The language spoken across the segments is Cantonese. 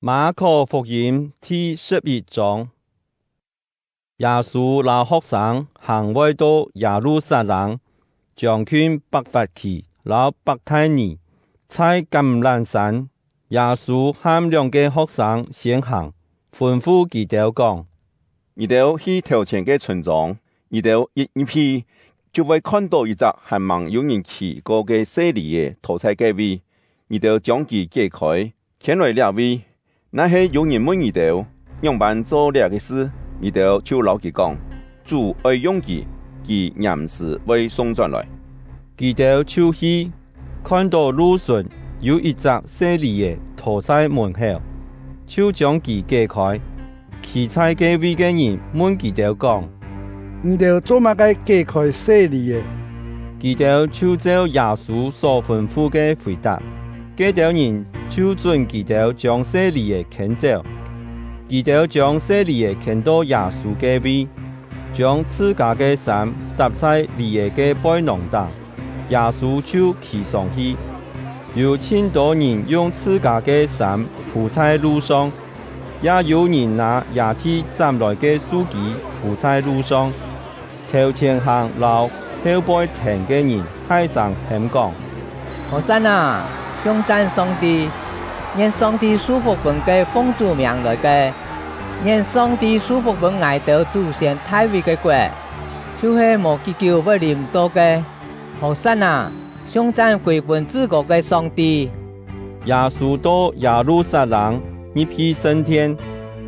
马可福音第11章，耶穌老學生行回到耶路撒冷，將軍北法奇老伯太尼，在橄欖山，耶穌和兩個學生先行，吩咐佢哋講：你哋去頭前嘅村莊，你哋一批就會看到一隻還蠻有人去過嘅西利嘅屠宰嘅位，你哋將佢解開，牽來兩位。那些有人問你哋，樣辦做這個事，你哋就老佢講，主愛用佢，佢臨時會送轉來。佢哋就去，看到路上有一隻西利嘅屠宰門口，就將佢解開。其他嘅位嘅人問佢哋講：你哋做乜嘅解開西利嘅？佢哋就照耶穌所吩咐嘅回答。嗰啲人就准佢哋將西利嘅牽走，佢哋將西利嘅牽到耶穌嘅位，將自家嘅衫搭在利嘅背囊上，耶穌就騎上去。有千多人用自家嘅衫鋪在路上，也有人拿野鐵斬來嘅樹枝鋪在路上。頭前行路後背停嘅人喺上喊講：和散啊！頌讚上帝，願上帝祝福本嘅奉主名來嘅，願上帝祝福本愛到祖先太位嘅國，就是無祈求要臨到嘅。和散啊！頌讚歸本自國嘅上帝。耶穌到耶路撒冷一批升天，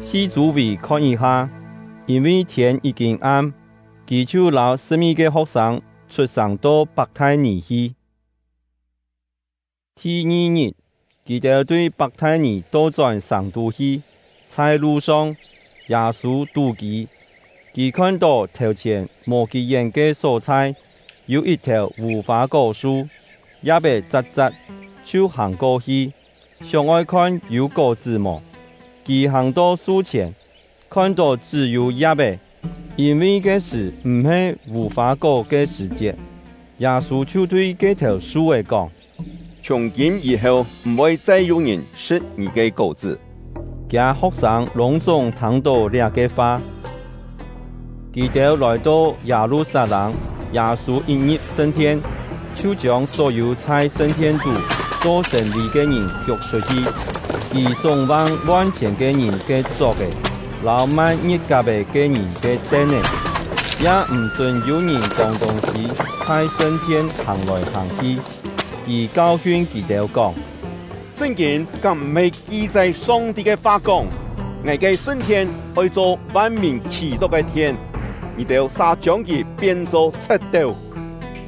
四周圍看一下，因為天已經暗，佢就留12個學生出上到伯太尼去。第2日，佢哋對伯太尼倒轉上都去，在路上，耶穌堵佢，佢看到頭前無幾人嘅所在，有一條無花果樹，也被摘摘，就行過去，想愛看有果子麼？佢行到樹前，看到只有葉唄，因為嗰時唔係無花果嘅時節，耶穌就對嗰條樹嘅講：從今以後唔會再有人食你嘅果子。佢學生隆重聽到這個話，佢哋來到耶路撒冷，耶穌一入升天，就將所有在升天度做生意嘅人逐出去，佢送往萬千嘅人嘅作嘅，老萬一家嘅人嘅身呢，也唔准有人講東西，在升天行來行去。而教訓佢哋講：聖經咁唔係記載上帝嘅話講，我嘅升天愛做萬民祈禱嘅天，你哋撒將佢變做赤道。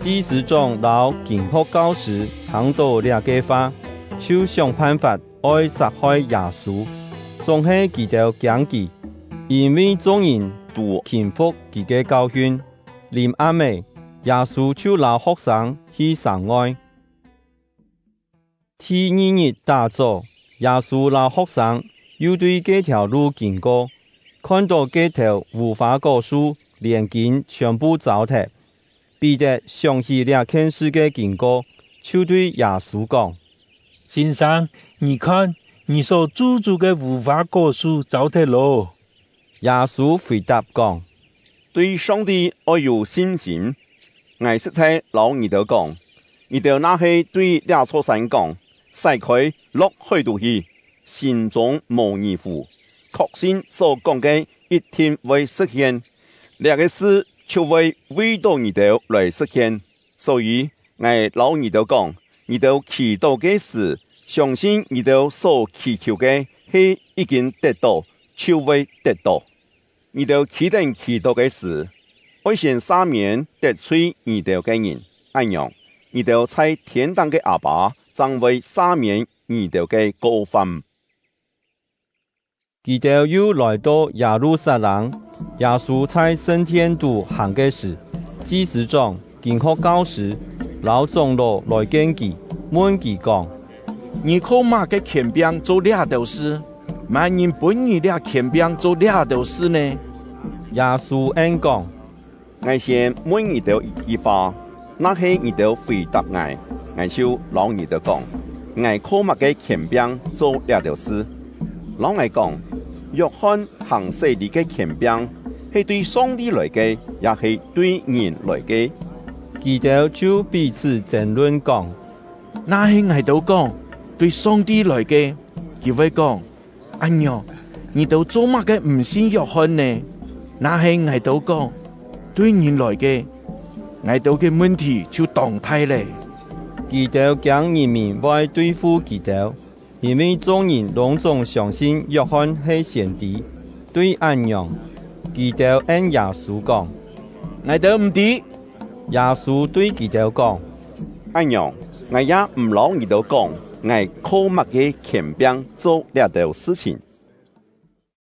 祭司長老經學教師聽到這個話，就想辦法愛殺害耶穌，總係佢哋驚佢，因為眾人都傾覆佢嘅教訓。臨暗暝，耶穌就留學生去城外。第2日大早，耶穌留學生又對這條路經過，看到這條無花果樹連根全部糟蹋。彼得想起這件事嘅經過，就對耶穌講：先生，你看，你所居住嘅無花果樹糟蹋咯。耶穌回答講：對上帝愛有信心，我實在老你哋講，你哋那係對這座山講，曬開落海度去，心中無疑惑，確信所講嘅一定會實現，這個事就會為到你哋來實現。所以我老你哋講，你哋祈禱嘅事，相信你哋所祈求嘅係已經得到，就會得到。你哋期待祈禱嘅事，會先赦免得罪你哋嘅人，咁樣，你哋在天堂嘅阿爸將會赦免你哋嘅過犯。佢哋又來到耶路撒冷，耶穌在升天度行嘅時，祭司長、經學教師、老長老來見佢，問佢講：你靠乜嘅權柄做這條事？萬人本你這權柄做這條事呢？耶穌應講：我先問你哋一句話，那係你哋回答我就老你哋講，我靠乜嘅權柄做這條事？老我讲，约翰行洗礼嘅权柄，係對上帝來嘅，也係對人來嘅。佢哋就彼此爭論講：那係我哋講對上帝來嘅，佢會講：哎呀，你哋做乜嘅唔信約翰呢？那係我哋講對人來嘅，我哋嘅問題就當大咧。佢哋講人民會對付佢哋，因為眾人攏總相信約翰係先知。對安樣，佢哋按耶穌講：我哋唔知。耶穌對佢哋講：安樣，我也唔老你哋講，我靠乜嘅權柄做呢條事情。